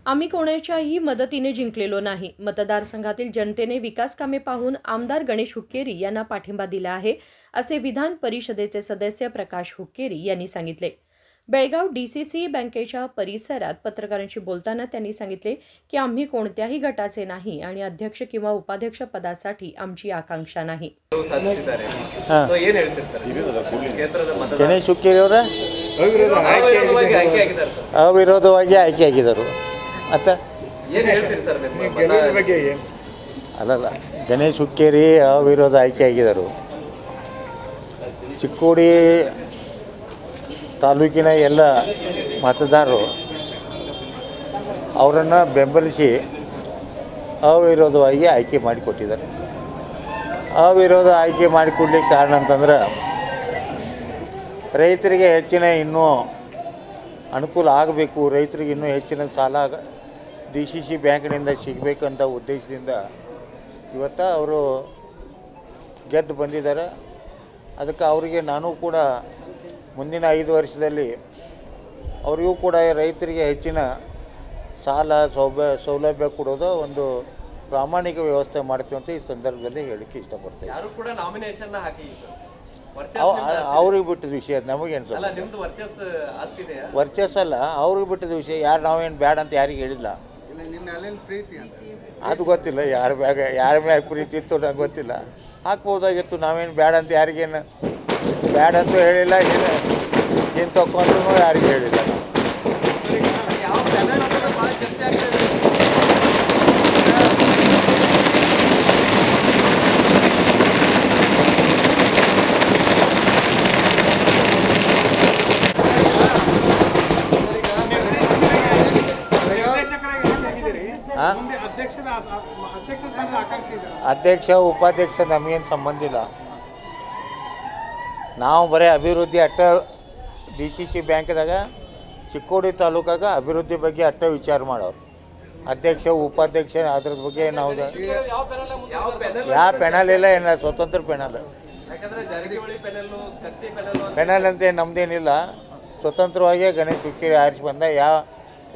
आम्ही कोणाच्याही मदतीने जिंकलेलो नाही। मतदारसंघातील जनतेने विकास कामे पाहून आमदार गणेश हुक्केरी यांना पाठिंबा दिला आहे, असे विधान परिषदेचे सदस्य प्रकाश हुक्केरी यांनी सांगितले। बेळगाव डीसीसी बँकेच्या परिसरात पत्रकारांशी बोलताना त्यांनी सांगितले की आम्ही कोणत्याही गटाचे नाही आणि अध्यक्ष किंवा उपाध्यक्ष पदासाठी आमची आकांक्षा नाही। ಗಣೇಶ್ ಹುಕ್ಕೇರಿ ಅವರ ಅವಿರೋಧವಾಗಿ ಆಯ್ಕೆಯಾಗಿದ್ದರು ಅಂತ ಅಲ್ಲಲ್ಲ, ಗಣೇಶ್ ಹುಕ್ಕೇರಿ ಅವಿರೋಧ ಆಯ್ಕೆಯಾಗಿದ್ದರು। ಚಿಕ್ಕೋಡಿ ತಾಲೂಕಿನ ಎಲ್ಲ ಮತದಾರರು ಅವರನ್ನು ಬೆಂಬಲಿಸಿ ಅವಿರೋಧವಾಗಿ ಆಯ್ಕೆ ಮಾಡಿಕೊಟ್ಟಿದ್ದಾರೆ। ಅವಿರೋಧ ಆಯ್ಕೆ ಮಾಡಿಕೊಡ್ಲಿಕ್ಕೆ ಕಾರಣ ಅಂತಂದ್ರೆ ರೈತರಿಗೆ ಹೆಚ್ಚಿನ ಇನ್ನೂ ಅನುಕೂಲ ಆಗಬೇಕು, ರೈತರಿಗೆ ಇನ್ನೂ ಹೆಚ್ಚಿನ ಸಾಲ DCC ಬ್ಯಾಂಕಿನಿಂದ ಸಿಗಬೇಕಂತ ಉದ್ದೇಶದಿಂದ ಇವತ್ತು ಅವರು ಗೆದ್ದು ಬಂದಿದ್ದಾರೆ। ಅದಕ್ಕೆ ಅವರಿಗೆ ನಾನು ಕೂಡ ಮುಂದಿನ 5 ವರ್ಷದಲ್ಲಿ ಅವರಿಗೂ ಕೂಡ ರೈತರಿಗೆ ಹೆಚ್ಚಿನ ಸಾಲ ಸೌಲಭ್ಯ ಕೊಡೋದು ಒಂದು ಪ್ರಾಮಾಣಿಕ ವ್ಯವಸ್ಥೆ ಮಾಡ್ತೀವಿ ಅಂತ ಈ ಸಂದರ್ಭದಲ್ಲಿ ಹೇಳಲಿಕ್ಕೆ ಇಷ್ಟಪಡ್ತೇವೆ। ಯಾರು ಕೂಡ ನಾಮಿನೇಷನ್ ಹಾಕಲಿಲ್ಲ ಸರ್, ಅವ್ರಿಗೆ ಬಿಟ್ಟಿದ ವಿಷಯ ನಮಗೇನು ಸರ್, ವರ್ಚಸ್ಸಲ್ಲ, ಅವ್ರಿಗೆ ಬಿಟ್ಟಿದ ವಿಷಯ। ಯಾರು ನಾವೇನು ಬ್ಯಾಡ ಅಂತ ಯಾರಿಗೆ ಹೇಳಿಲ್ಲ, ಅದು ಗೊತ್ತಿಲ್ಲ ಯಾರ ಮ್ಯಾಗ ಪ್ರೀತಿ ಇತ್ತು ನಂಗೆ ಗೊತ್ತಿಲ್ಲ, ಹಾಕ್ಬೋದಾಗಿತ್ತು। ನಾವೇನು ಬ್ಯಾಡ ಅಂತ ಯಾರಿಗೇನು ಬ್ಯಾಡ ಅಂತೂ ಹೇಳಿಲ್ಲ, ಏನು ತಗೊಂಡ್ರು ಯಾರಿಗೆ ಹೇಳಿಲ್ಲ। ಅಧ್ಯಕ್ಷ ಉಪಾಧ್ಯಕ್ಷ ನಮಗೇನು ಸಂಬಂಧ ಇಲ್ಲ, ನಾವು ಬರೀ ಅಭಿವೃದ್ಧಿ ಅಟ್ಟ DCC ಬ್ಯಾಂಕ್ದಾಗ ಚಿಕ್ಕೋಡಿ ತಾಲೂಕಾಗ ಅಭಿವೃದ್ಧಿ ಬಗ್ಗೆ ಅಟ್ಟ ವಿಚಾರ ಮಾಡೋರು। ಅಧ್ಯಕ್ಷ ಉಪಾಧ್ಯಕ್ಷ ಅದ್ರ ಬಗ್ಗೆ ನಾವು ಯಾವ ಪೆನಲ್ ಇಲ್ಲ, ಏನ ಸ್ವತಂತ್ರ ಪೆನಲ್ ಅಂತ ನಮ್ಮದೇನಿಲ್ಲ। ಸ್ವತಂತ್ರವಾಗಿ ಗಣೇಶ್ ಹುಕ್ಕೇರಿ ಆರಿಸಿ ಬಂದ,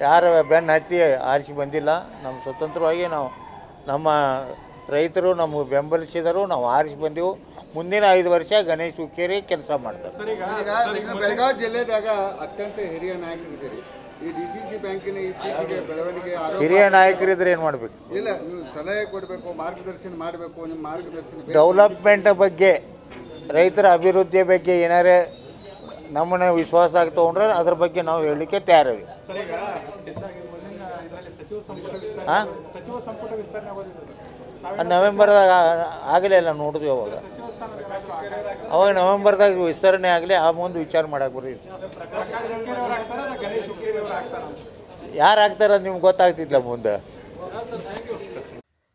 ಯಾರ ಬೆನ್ನು ಹತ್ತಿ ಆರಿಸಿ ಬಂದಿಲ್ಲ। ನಮ್ಮ ಸ್ವತಂತ್ರವಾಗಿ ನಾವು ನಮ್ಮ ರೈತರು ನಮಗೆ ಬೆಂಬಲಿಸಿದರು, ನಾವು ಆರಿಸಿ ಬಂದೆವು। ಮುಂದಿನ 5 ವರ್ಷ ಗಣೇಶ್ ಹುಕ್ಕೇರಿ ಕೆಲಸ ಮಾಡ್ತಾರೆ। ಬೆಳಗಾವಿ ಜಿಲ್ಲೆದಾಗ ಅತ್ಯಂತ ಹಿರಿಯ ನಾಯಕರಿದ್ದೀರಿ, ಈ DCC ಬ್ಯಾಂಕಿನ ಇತ್ತೀಚೆಗೆ ಬೆಳವಣಿಗೆ ಹಿರಿಯ ನಾಯಕರಿದ್ರೆ ಏನು ಮಾಡಬೇಕು? ಇಲ್ಲ, ನೀವು ಸಲಹೆ ಕೊಡಬೇಕು, ಮಾರ್ಗದರ್ಶನ ಮಾಡಬೇಕು, ನಿಮ್ಮ ಮಾರ್ಗದರ್ಶನ ಡೆವಲಪ್ಮೆಂಟ್ ಬಗ್ಗೆ, ರೈತರ ಅಭಿವೃದ್ಧಿಯ ಬಗ್ಗೆ ಏನಾರೇ ನಮ್ಮನ್ನ ವಿಶ್ವಾಸ ತೊಗೊಂಡ್ರೆ ಅದ್ರ ಬಗ್ಗೆ ನಾವು ಹೇಳಲಿಕ್ಕೆ ತಯಾರಿವಿ। ಹಾಂ, ನವೆಂಬರ್ದಾಗ ಆಗಲಿಲ್ಲ ನೋಡಿದ್ವಿ, ಅವಾಗ ನವೆಂಬರ್ದಾಗ ವಿಸ್ತರಣೆ ಆಗಲಿ, ಆ ಮುಂದೆ ವಿಚಾರ ಮಾಡಕ್ಕೆ ಬರೀ ಯಾರು ಆಗ್ತಾರ ನಿಮ್ಗೆ ಗೊತ್ತಾಗ್ತಿಲ್ಲ ಮುಂದೆ।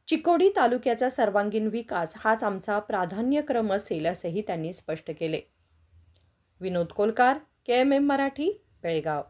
चिक्कोडी तालुक्याचा सर्वांगीण विकास हाच आमचा प्राधान्यक्रम असेल असेही त्यांनी स्पष्ट केले। विनोद कोलकार, KMM मराठी, बेळगाव।